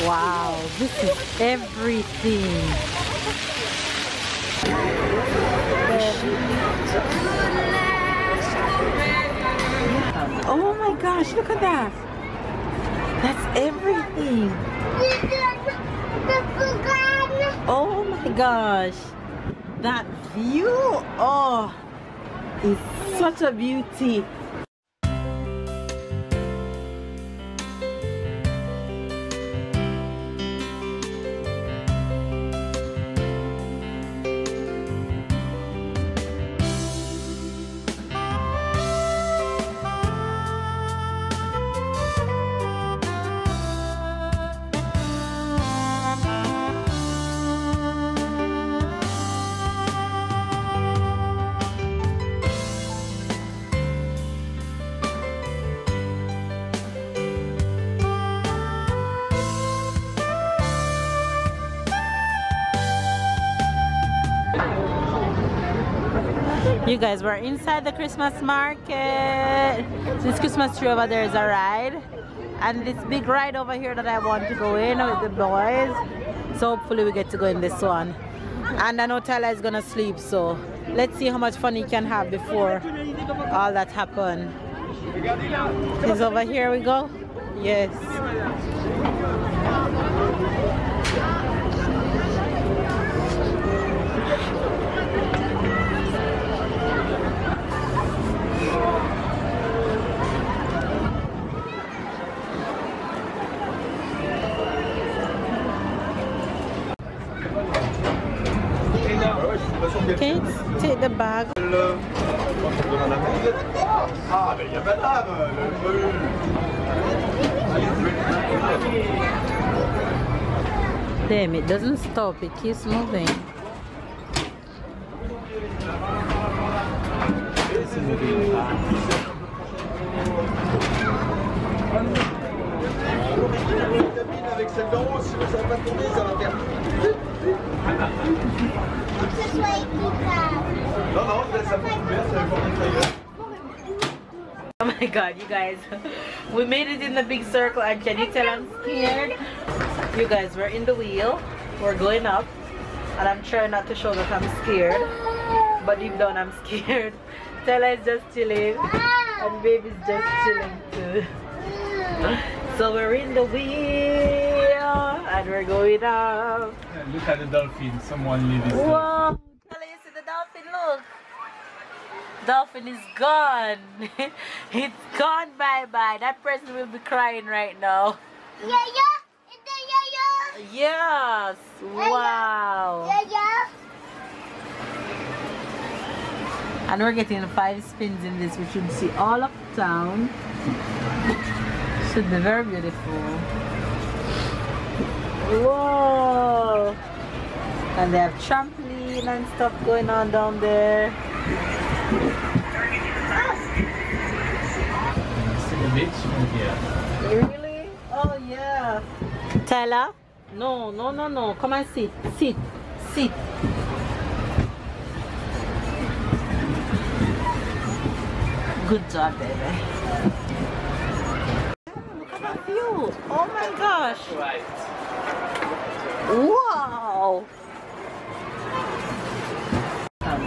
Wow, this is everything. Oh my gosh, look at that. That's everything. Oh my gosh. That view, oh, is such a beauty. You guys, we're inside the Christmas market. This Christmas tree over there is a ride, and this big ride over here that I want to go in with the boys. So hopefully we get to go in this one. And I know Tyler is gonna sleep, so let's see how much fun he can have before all that happen. Is over here we go? Yes. Okay, take the bag. Damn, it doesn't stop, it keeps moving. Oh my god, you guys, we made it in the big circle, and can you tell I'm scared? You guys, we're in the wheel, we're going up, and I'm trying not to show that I'm scared, but deep down I'm scared. Stella is just chilling, and baby's just chilling too. So we're in the wheel, and we're going up. Yeah, look at the dolphin, someone leave his Whoa, Stella, you see the dolphin, look. Dolphin is gone. It's gone, bye-bye. That person will be crying right now. Yes, wow. And we're getting 5 spins in this. We should see all of town. Should be very beautiful. Whoa. And they have trampoline and stuff going on down there. Really? Oh yeah. Tyler? No, no, no, no. Come and sit. Sit. Sit. Good job, baby. Look at that view. Oh my gosh. Right. Wow.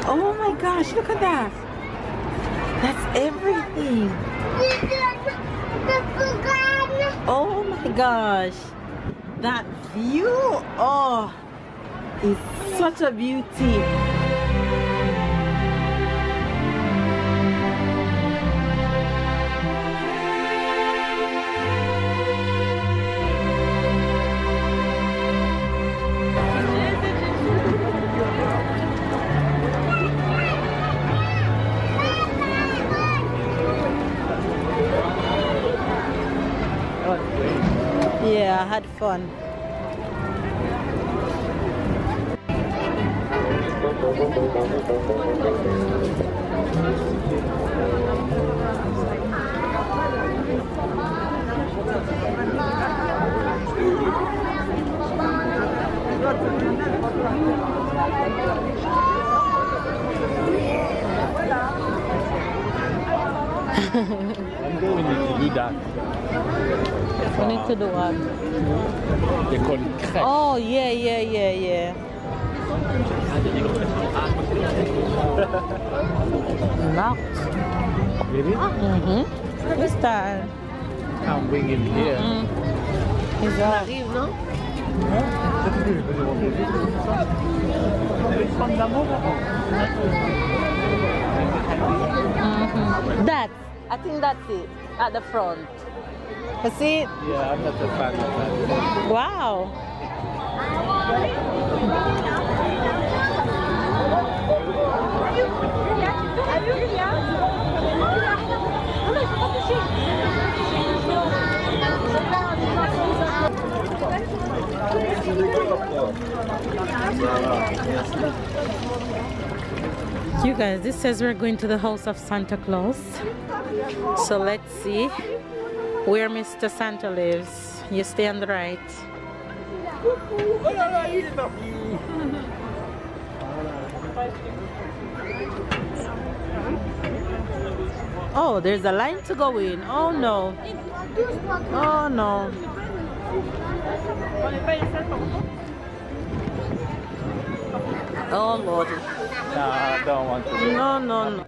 Oh my gosh, look at that. That's everything. Oh my gosh. That view, oh, is such a beauty. Yeah, I had fun. I'm going to do that. We need to do what? They call it crêpe. Oh, yeah. Locked. Really? What's that? Can't bring him here. He's off. That, I think that's it, at the front. You see it? Yeah, I'm not a fan of that. Wow. You guys, this says we're going to the house of Santa Claus. So let's see where Mr. Santa lives. You stay on the right. Oh, there's a line to go in. Oh no. Oh no. Oh Lord. No, I don't want to. No.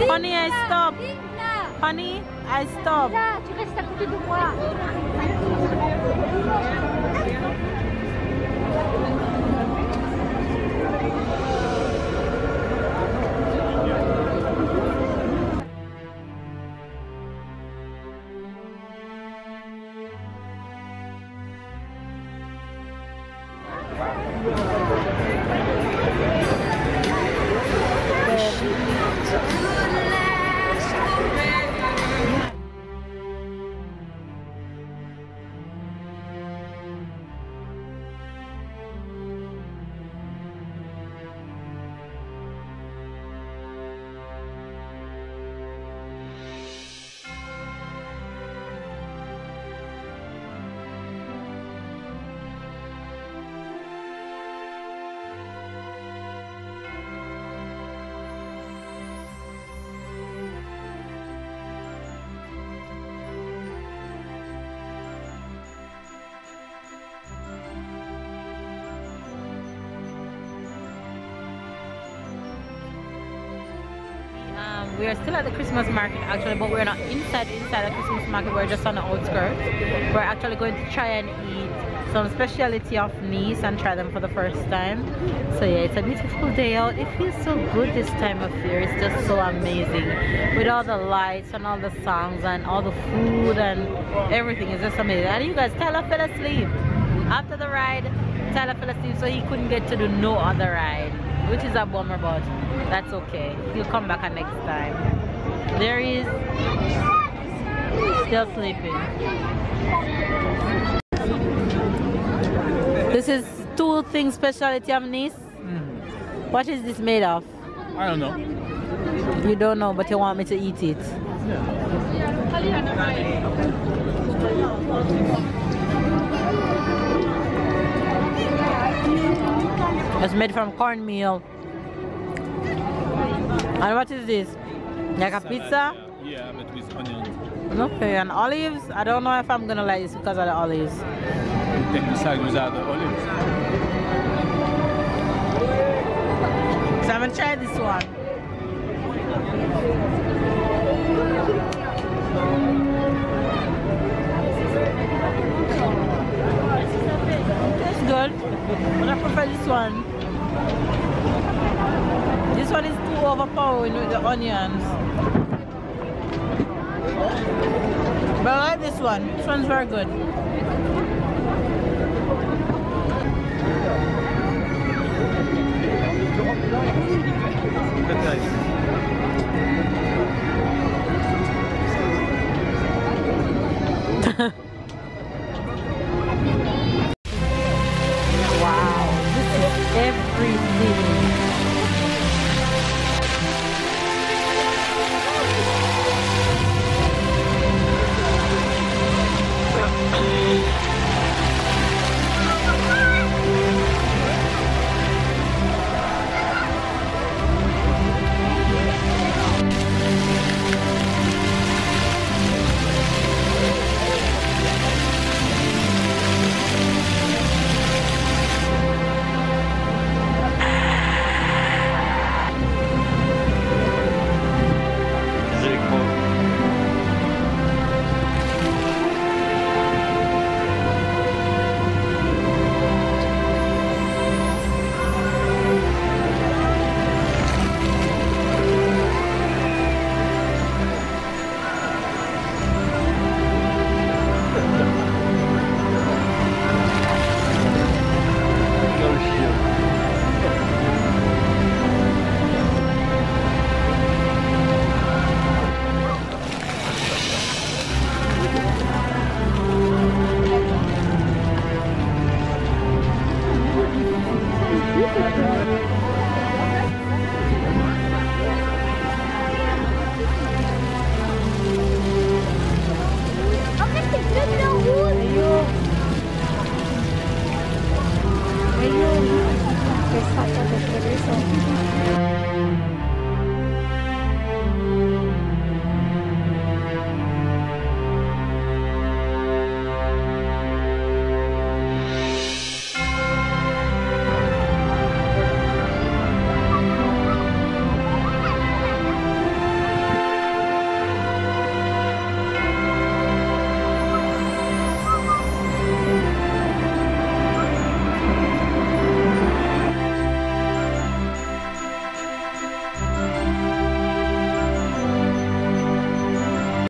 Honey, I stop. Honey, I stop. Là, tu restes à côté de moi. We are still at the Christmas market actually, but we're not inside the Christmas market. We're just on the outskirts. We're actually going to try and eat some specialty of Nice and try them for the first time. So yeah, it's a beautiful day out. It feels so good this time of year. It's just so amazing with all the lights and all the songs and all the food and everything. Is just amazing. And you guys, Tyler fell asleep after the ride. Tyler fell asleep, so he couldn't get to do no other ride, which is a bummer, but that's okay. He'll come back next time. There he is, still sleeping. This is two things specialty of Nice. What is this made of? I don't know. You don't know, but you want me to eat it. It's made from cornmeal. And what is this? Like a pizza? Yeah, but with onions. Okay, and olives? I don't know if I'm gonna like this because of the olives. Take the side without the olives. So I'm gonna try this one. good. But I prefer this one. This one is too overpowering with the onions. But I like this one. This one's very good. Wow, this is everything. Ayun. Questa cosa per